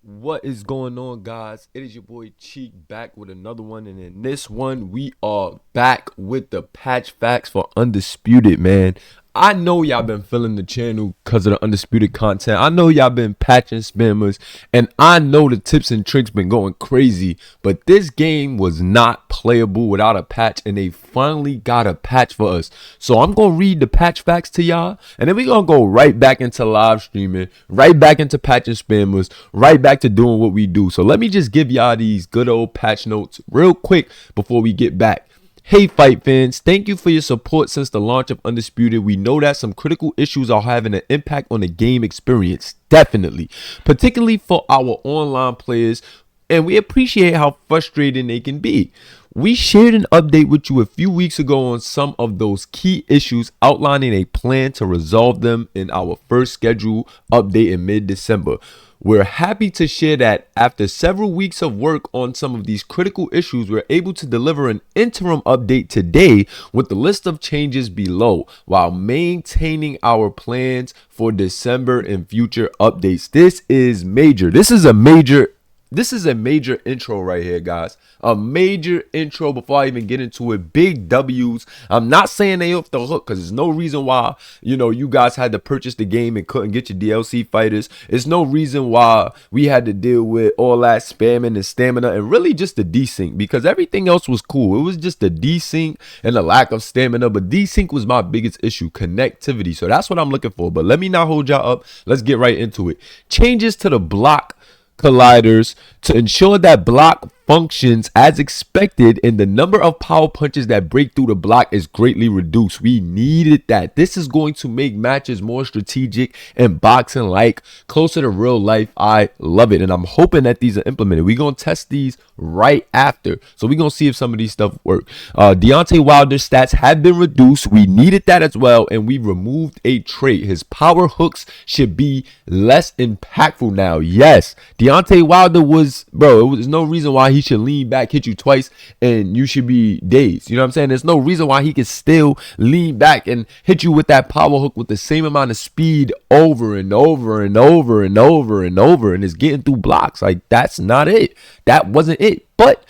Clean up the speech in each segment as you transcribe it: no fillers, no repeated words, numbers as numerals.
What is going on, guys? It is your boy Cheek back with another one, and in this one, we are back with the patch facts for Undisputed, man. I know y'all been feeling the channel because of the Undisputed content. I know y'all been patching spammers, and I know the tips and tricks been going crazy, but this game was not playable without a patch, and they finally got a patch for us. So I'm going to read the patch facts to y'all, and then we're going to go right back into live streaming, right back into patching spammers, right back to doing what we do. So let me just give y'all these good old patch notes real quick before we get back. Hey fight fans, thank you for your support since the launch of Undisputed. We know that some critical issues are having an impact on the game experience, definitely, particularly for our online players, and we appreciate how frustrating they can be. We shared an update with you a few weeks ago on some of those key issues, outlining a plan to resolve them in our first scheduled update in mid-December. We're happy to share that after several weeks of work on some of these critical issues, we're able to deliver an interim update today with the list of changes below while maintaining our plans for December and future updates. This is major. This is a major intro right here, guys. A major intro before I even get into it. Big W's. I'm not saying they off the hook because there's no reason why, you guys had to purchase the game and couldn't get your DLC fighters. There's no reason why we had to deal with all that spamming and stamina and really just the desync, because everything else was cool. It was just the desync and the lack of stamina, but desync was my biggest issue, connectivity. So that's what I'm looking for. But let me not hold y'all up. Let's get right into it. Changes to the block colliders to ensure that block functions as expected and the number of power punches that break through the block is greatly reduced. We needed that. This is going to make matches more strategic and boxing like, closer to real life. I love it, and I'm hoping that these are implemented. We're going to test these right after, so we're going to see if some of these stuff work. Deontay Wilder's stats have been reduced. We needed that as well, and we removed a trait. His power hooks should be less impactful now. Yes, Deontay Wilder was, bro, there's no reason why he should lean back, hit you twice, and you should be dazed. You know what I'm saying? There's no reason why he could still lean back and hit you with that power hook with the same amount of speed over and over and over and over and over, and it's getting through blocks. Like, that's not it. That wasn't it. But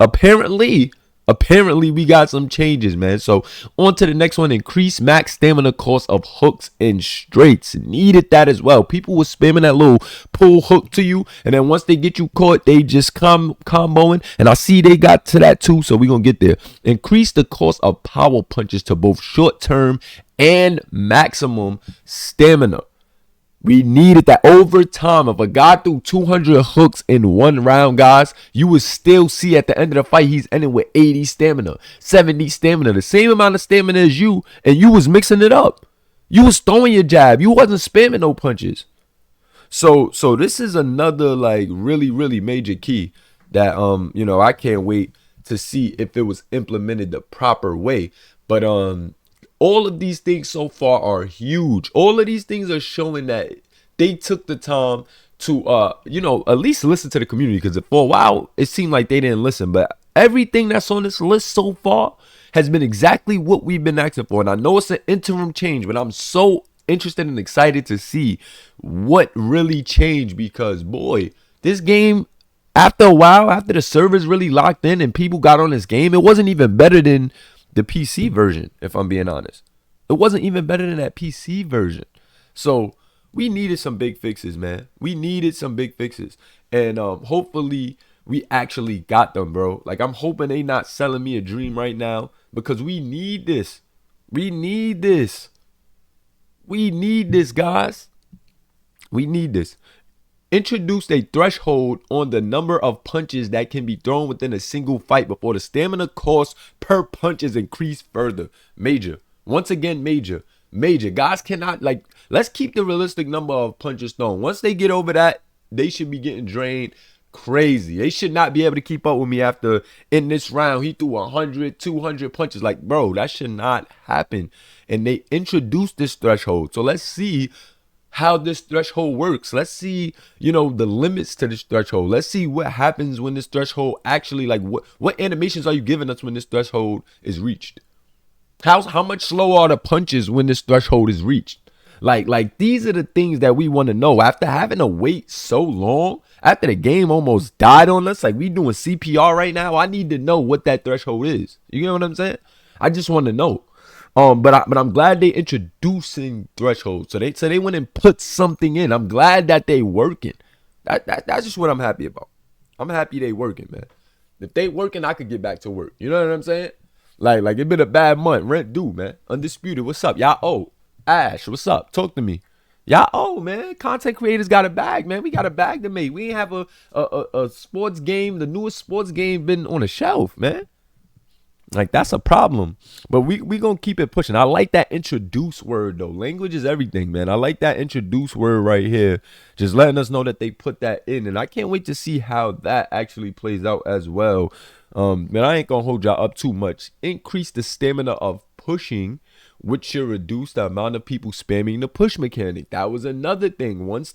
apparently we got some changes, man. So on to the next one. Increase max stamina cost of hooks and straights. Needed that as well. People were spamming that little pull hook to you, and then once they get you caught, they just comboing, and I see they got to that too, so we're gonna get there. Increase the cost of power punches to both short term and maximum stamina. We needed that. Over time. If a guy threw 200 hooks in one round, guys, you would still see at the end of the fight he's ending with 80 stamina, 70 stamina, the same amount of stamina as you, and you was mixing it up. You was throwing your jab. You wasn't spamming no punches. So this is another like really major key that I can't wait to see if it was implemented the proper way. But all of these things so far are huge. All of these things are showing that they took the time to, at least listen to the community. Because for a while, it seemed like they didn't listen. But everything that's on this list so far has been exactly what we've been asking for. And I know it's an interim change, but I'm so interested and excited to see what really changed. Because, boy, this game, after a while, after the servers really locked in and people got on this game, it wasn't even better than the PC version, if I'm being honest. It wasn't even better than that PC version. So we needed some big fixes, man. We needed some big fixes. And hopefully we actually got them, bro. Like, I'm hoping they not selling me a dream right now, because we need this. We need this. We need this, guys. We need this. Introduced a threshold on the number of punches that can be thrown within a single fight before the stamina cost per punch is increased further. Major. Once again, major. Guys cannot, like, let's keep the realistic number of punches thrown. Once they get over that, they should be getting drained crazy. They should not be able to keep up with me after, in this round, he threw 100, 200 punches. Like, bro, that should not happen. And they introduced this threshold. So let's see how this threshold works. Let's see, the limits to this threshold. Let's see what happens when this threshold actually, like, what animations are you giving us when this threshold is reached? How much slower are the punches when this threshold is reached? Like these are the things that we want to know. After having to wait so long, after the game almost died on us, like we doing CPR right now, I need to know what that threshold is. You know what I'm saying? I just want to know. But I'm glad they introducing thresholds. So they went and put something in. I'm glad that they working. That's just what I'm happy about. I'm happy they working, man. If they working, I could get back to work. You know what I'm saying? Like it been a bad month. Rent due, man. Undisputed. What's up? Y'all owe. Ash, what's up? Talk to me. Y'all owe, man. Content creators got a bag, man. We got a bag to make. We ain't have a sports game. The newest sports game been on a shelf, man. Like that's a problem. But we gonna keep it pushing. I like that introduce word though. Language is everything, man. I like that introduce word right here. Just letting us know that they put that in. And I can't wait to see how that actually plays out as well. Man, I ain't gonna hold y'all up too much. Increase the stamina of pushing, which should reduce the amount of people spamming the push mechanic. That was another thing. Once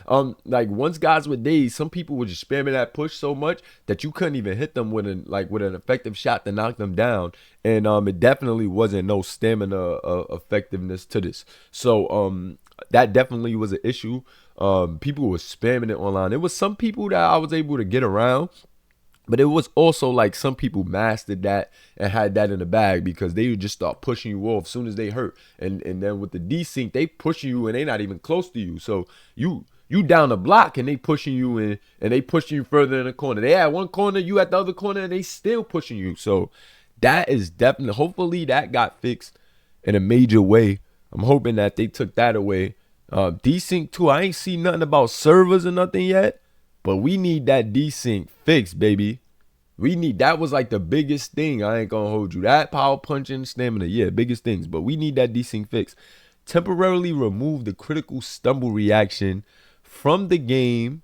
once guys were dazed, some people were just spamming that push so much that you couldn't even hit them with an effective shot to knock them down. And it definitely wasn't no stamina effectiveness to this. So that definitely was an issue. People were spamming it online. There was some people that I was able to get around. But it was also like some people mastered that and had that in the bag because they would just start pushing you off as soon as they hurt. And then with the desync, they pushing you and they not even close to you. So you down the block and they pushing you in and they pushing you further in the corner. They at one corner, you at the other corner, and they still pushing you. So that is definitely, hopefully that got fixed in a major way. I'm hoping that they took that away. Desync too, I ain't seen nothing about servers or nothing yet. But we need that desync fixed, baby. That was like the biggest thing. I ain't gonna hold you. That power punching, stamina, yeah, biggest things. But we need that desync fixed. Temporarily remove the critical stumble reaction from the game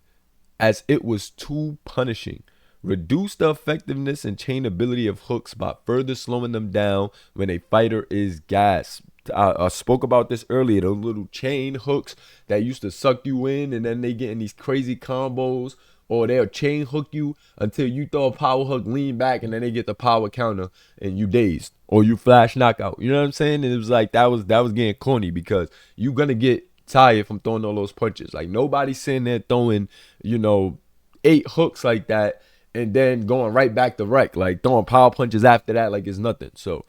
as it was too punishing. Reduce the effectiveness and chain ability of hooks by further slowing them down when a fighter is gassed. I spoke about this earlier. Those little chain hooks that used to suck you in, and then they get in these crazy combos, or they'll chain hook you until you throw a power hook, lean back, and then they get the power counter, and you dazed, or you flash knockout. You know what I'm saying? And it was like that was getting corny because you're gonna get tired from throwing all those punches. Like nobody's sitting there throwing 8 hooks like that and then going right back to wreck, like throwing power punches after that like it's nothing. So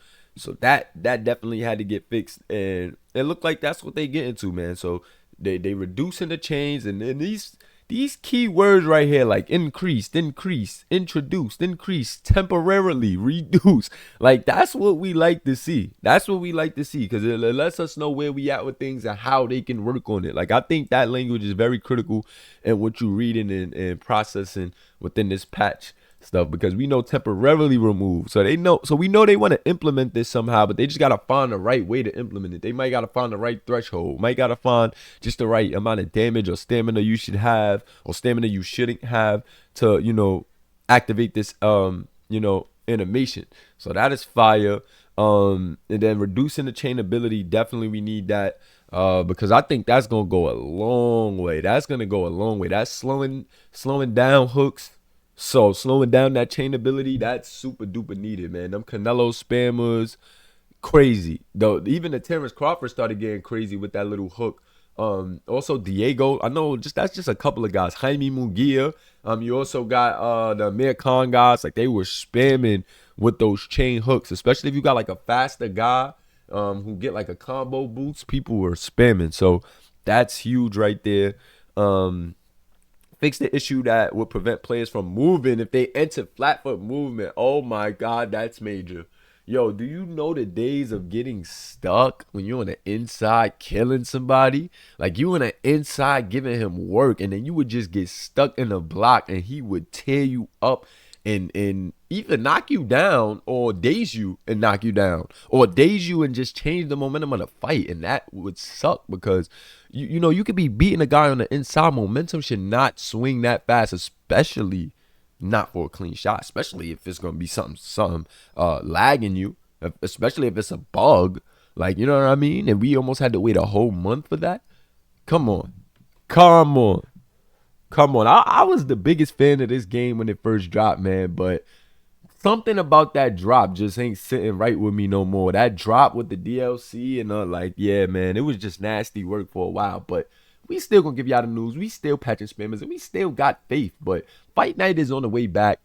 that definitely had to get fixed, and it looked like that's what they get into, man. So they reducing the chains, and then these key words right here, like increased, introduced, increased, temporarily, reduce. Like that's what we like to see. That's what we like to see because it lets us know where we at with things and how they can work on it. Like I think that language is very critical in what you're reading and processing within this patch stuff, because we know temporarily removed, so we know they want to implement this somehow, but they just gotta find the right way to implement it. They might gotta find the right threshold, might gotta find just the right amount of damage or stamina you should have or stamina you shouldn't have to activate this animation. So that is fire. And then reducing the chain ability, definitely we need that because I think that's gonna go a long way. That's slowing down hooks. So slowing down that chain ability, that's super duper needed, man. Them Canelo spammers, crazy. Though even the Terrence Crawford started getting crazy with that little hook. Also Diego, I know that's just a couple of guys. Jaime Munguia. You also got the Amir Khan guys, like they were spamming with those chain hooks, especially if you got like a faster guy who get like a combo boost. People were spamming, so that's huge right there. Fix the issue that would prevent players from moving if they enter flat foot movement. Oh my God, that's major. Yo, do you know the days of getting stuck when you're on the inside killing somebody? Like you on the inside giving him work, and then you would just get stuck in a block and he would tear you up and either knock you down or daze you and knock you down, or daze you and just change the momentum of the fight. And that would suck because you could be beating a guy on the inside. Momentum should not swing that fast, especially not for a clean shot, especially if it's going to be something lagging you, especially if it's a bug, like, you know what I mean? And we almost had to wait a whole month for that. Come on. I was the biggest fan of this game when it first dropped, man, but something about that drop just ain't sitting right with me no more. That drop with the DLC and like, yeah, man, it was just nasty work for a while. But we still gonna give y'all the news. We still patching spammers and we still got faith. But Fight Night is on the way back.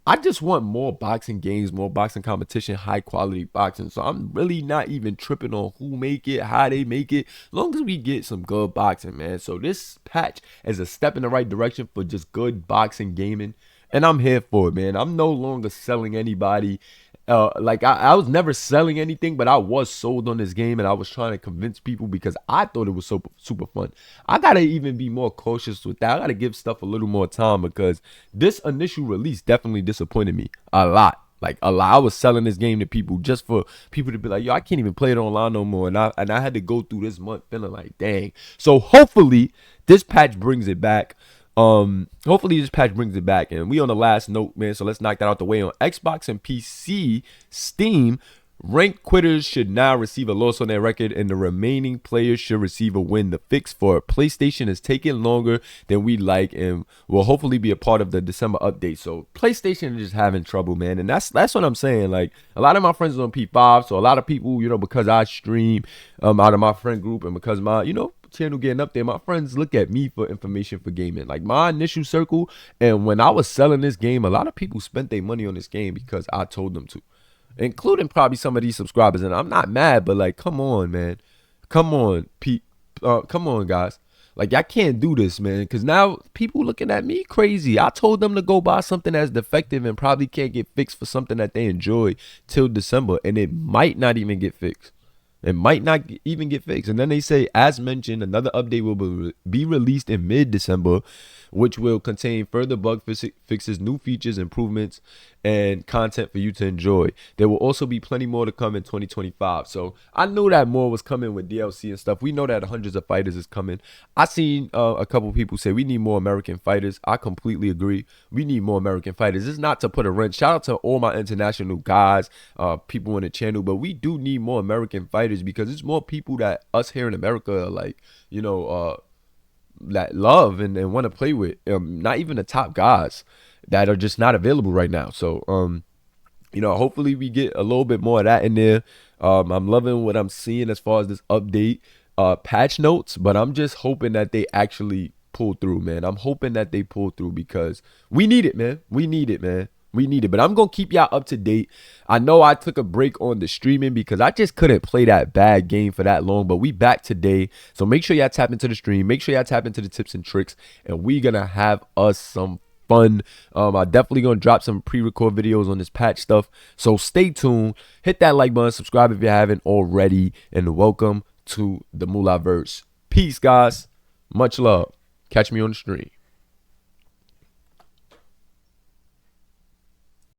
I just want more boxing games, more boxing competition, high quality boxing. So I'm really not even tripping on who make it, how they make it, as long as we get some good boxing, man. So this patch is a step in the right direction for just good boxing gaming. And I'm here for it, man. I'm no longer selling anybody. Like I was never selling anything, but I was sold on this game, and I was trying to convince people because I thought it was so super fun. I gotta even be more cautious with that. I gotta give stuff a little more time because this initial release definitely disappointed me a lot. Like a lot. I was selling this game to people just for people to be like, yo, I can't even play it online no more. And I had to go through this month feeling like, dang. So hopefully this patch brings it back. Hopefully this patch brings it back. And we on the last note, man. So let's knock that out the way. On Xbox and PC, Steam, ranked quitters should now receive a loss on their record, and the remaining players should receive a win. The fix for PlayStation is taking longer than we like, and will hopefully be a part of the December update. So PlayStation is just having trouble, man, and that's what I'm saying. Like a lot of my friends are on P5, so a lot of people, because I stream out of my friend group, and because my channel getting up there, my friends look at me for information for gaming, like my initial circle. And when I was selling this game, a lot of people spent their money on this game because I told them to, including probably some of these subscribers. And I'm not mad, but like, come on, man, come on, come on, guys. Like, I can't do this, man, because now people looking at me crazy. I told them to go buy something that's defective and probably can't get fixed for something that they enjoy till December, and it might not even get fixed. It might not even get fixed. And then they say, as mentioned, another update will be released in mid-December, which will contain further bug fixes, new features, improvements, and content for you to enjoy. There will also be plenty more to come in 2025. So I knew that more was coming with DLC and stuff. We know that hundreds of fighters is coming. I seen a couple people say we need more American fighters. I completely agree. We need more American fighters. It's not to put a wrench. Shout out to all my international guys, people on the channel, but we do need more American fighters because it's more people that us here in America are like, that love and want to play with. Not even the top guys that are just not available right now. So hopefully we get a little bit more of that in there. I'm loving what I'm seeing as far as this update patch notes, but I'm just hoping that they actually pull through, man. I'm hoping that they pull through because we need it, man. We need it, man. We need it. But I'm going to keep y'all up to date. I know I took a break on the streaming because I just couldn't play that bad game for that long. But we back today. So make sure y'all tap into the stream. Make sure y'all tap into the tips and tricks. And we going to have us some fun. I definitely going to drop some pre-record videos on this patch stuff. So stay tuned. Hit that like button. Subscribe if you haven't already. And welcome to the Mullah Verse. Peace, guys. Much love. Catch me on the stream.